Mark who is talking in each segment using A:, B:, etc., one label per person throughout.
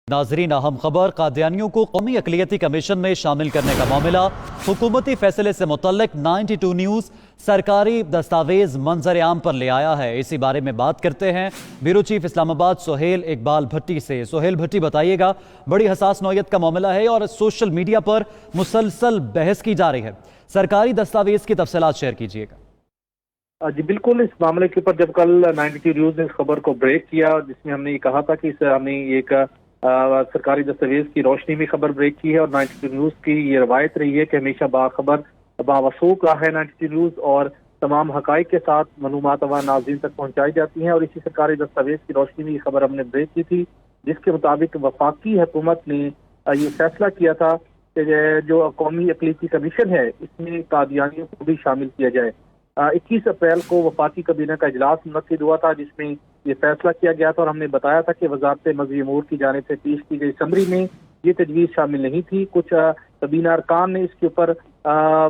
A: नाजरीन अहम खबर, कादियानियों को कौमी अक़लियती कमीशन में शामिल करने का मामला। हुकूमती फैसले से मुतल्लिक 92 न्यूज़ सरकारी दस्तावेज मंजर आम पर ले आया है। इसी बारे में बात करते हैं ब्यूरो चीफ इस्लामाबाद सुहेल इकबाल भट्टी से। सुहेल भट्टी, बताइएगा, बड़ी हसास नौयत का मामला है और सोशल मीडिया पर मुसलसल बहस की जा रही है। सरकारी दस्तावेज की तफसीलात शेयर कीजिएगा।
B: जी बिल्कुल, इस मामले के ऊपर जब कल 92 न्यूज़ ने इस खबर को ब्रेक किया, जिसमें हमने ये कहा था कि हमने एक सरकारी दस्तावेज की रोशनी में खबर ब्रेक की है और 92 न्यूज़ की ये रवायत रही है कि हमेशा बाखबर बावसूख रहा है 92 न्यूज़ और तमाम हकाइक के साथ मालूमात नाज़रीन तक पहुँचाई जाती हैं। और इसी सरकारी दस्तावेज की रोशनी में ये खबर हमने ब्रेक की थी, जिसके मुताबिक वफाकी हुकूमत ने ये फैसला किया था कि जो कौमी अक़लियती कमीशन है इसमें कादियानियों को भी शामिल किया जाए। 21 अप्रैल को वफाकी कबीना का इजलास मुनक्किद हुआ था, जिसमें ये फैसला किया गया था और हमने बताया था कि वज़ारत मज़हबी अमूर की जानिब से पेश की गई समरी में ये तजवीज़ शामिल नहीं थी। कुछ कबीना अरकान ने इसके ऊपर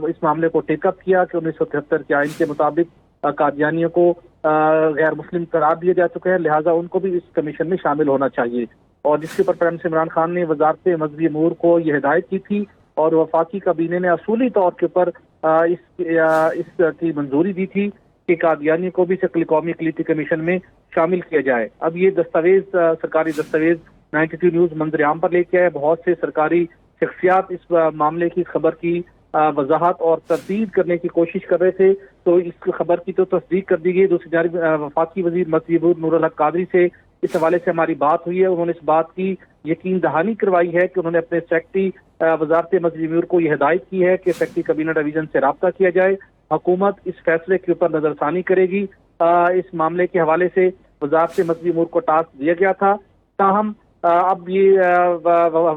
B: इस मामले को टेकअप किया कि 1973 के आइन के मुताबिक कादियानियों को गैर मुस्लिम करार दिया जा चुका है, लिहाजा उनको भी इस कमीशन में शामिल होना चाहिए। और जिसके ऊपर प्राइम मिनिस्टर इमरान खान ने वज़ारत मज़हबी अमूर को यह हिदायत की थी और वफाकी कबीने ने असूली तौर के ऊपर इसकी मंजूरी दी थी कि कादियानी को भी कौमी अक़लियती कमीशन में शामिल किया जाए। अब ये दस्तावेज, सरकारी दस्तावेज 92 न्यूज़ मंजर आम पर लेके आए। बहुत से सरकारी शख्सियात इस मामले की खबर की वजाहत और तरतीब करने की कोशिश कर रहे थे, तो इस खबर की तो तस्दीक कर दी गई। दूसरी जानिब वफाकी वज़ीर मज़हबी नूरुल हक कादरी से इस हवाले से हमारी बात हुई है। उन्होंने इस बात की यकीन दहानी करवाई है कि उन्होंने अपने सेक्रेटरी वज़ारत मज़हबी अमूर को यह हिदायत की है कि सेक्रेटरी कबीना डिवीज़न से रब्ता किया जाए। हुकूमत इस फैसले के ऊपर नजरसानी करेगी। इस मामले के हवाले से वज़ारत मज़हबी अमूर को टास्क दिया गया था, ताहम अब ये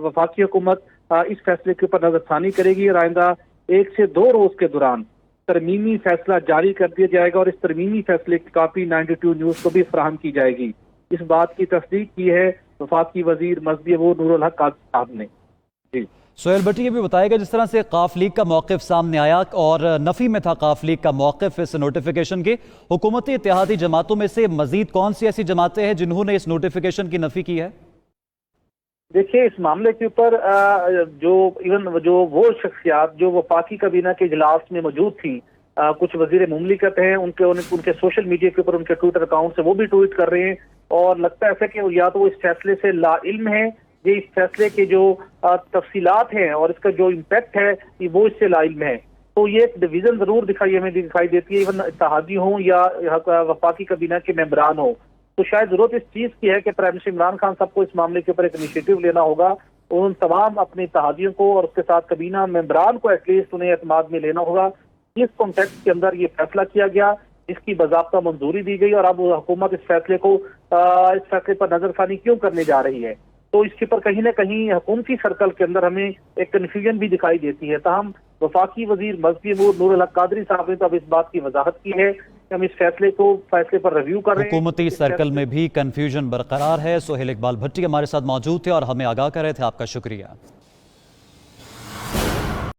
B: वफाकी हुकूमत इस फैसले के ऊपर नजरसानी करेगी और आइंदा 1 से 2 रोज के दौरान तरमीमी फैसला जारी कर दिया जाएगा और इस तरमीमी फैसले की कापी 92 न्यूज़ को भी फराहम की जाएगी। इस बात की तस्दीक की है वफाकी वज़ीर मज़हबी अमूर नूरुल हक कादरी साहब ने। जी
A: सुहेल भट्टी, ये भी बताएगा, जिस तरह से काफ लीग का मौक़िफ़ सामने आया और नफ़ी में था काफ लीग का मौक़िफ़ इस नोटिफिकेशन के, हुकूमती इत्तेहादी जमातों में से मज़ीद कौन सी ऐसी जमातें हैं जिन्होंने इस नोटिफिकेशन की नफ़ी की है?
B: देखिए, इस मामले के ऊपर जो वो शख्सियात जो वफाकी कबीना के इजलास में मौजूद थी, कुछ वज़ीर मुमलिकत हैं, उनके सोशल मीडिया के ऊपर उनके ट्विटर अकाउंट से वो भी ट्वीट कर रहे हैं और लगता है ऐसा कि या तो वो इस फैसले से लाइल्म है, ये इस फैसले के जो तफसीलात हैं और इसका जो इम्पैक्ट है वो इससे लाइल्म है। तो ये एक डिवीजन जरूर हमें दिखाई देती है, इवन इत्तेहादी हों या वफाकी कबीना के मेंबरान हों। तो शायद जरूरत इस चीज की है कि प्राइम मिनिस्टर इमरान खान साहब को इस मामले के ऊपर एक इनिशिएटिव लेना होगा। उन तमाम अपने इत्तेहादियों को और उसके साथ कबीना मेंबरान को एटलीस्ट उन्हें एतमाद में लेना होगा। इस कॉन्टेक्स्ट के अंदर ये फैसला किया गया, इसकी बाज़ाब्ता मंजूरी दी गई और अब हुकूमत इस फैसले पर नजरसानी क्यों करने जा रही है। तो इसके ऊपर कहीं ना कहीं हुकूमती सर्कल के अंदर हमें एक कन्फ्यूजन भी दिखाई देती है। ताहम वफाकी वज़ीर मज़हबी अमूर नूरुल हक कादरी साहब ने तो अब इस बात की वजाहत की है कि हम इस फैसले पर रिव्यू कर रहे हैं।
A: हुकूमती सर्कल में भी कन्फ्यूजन बरकरार है। सुहेल इकबाल भट्टी हमारे साथ मौजूद थे और हमें आगाह कर रहे थे। आपका शुक्रिया।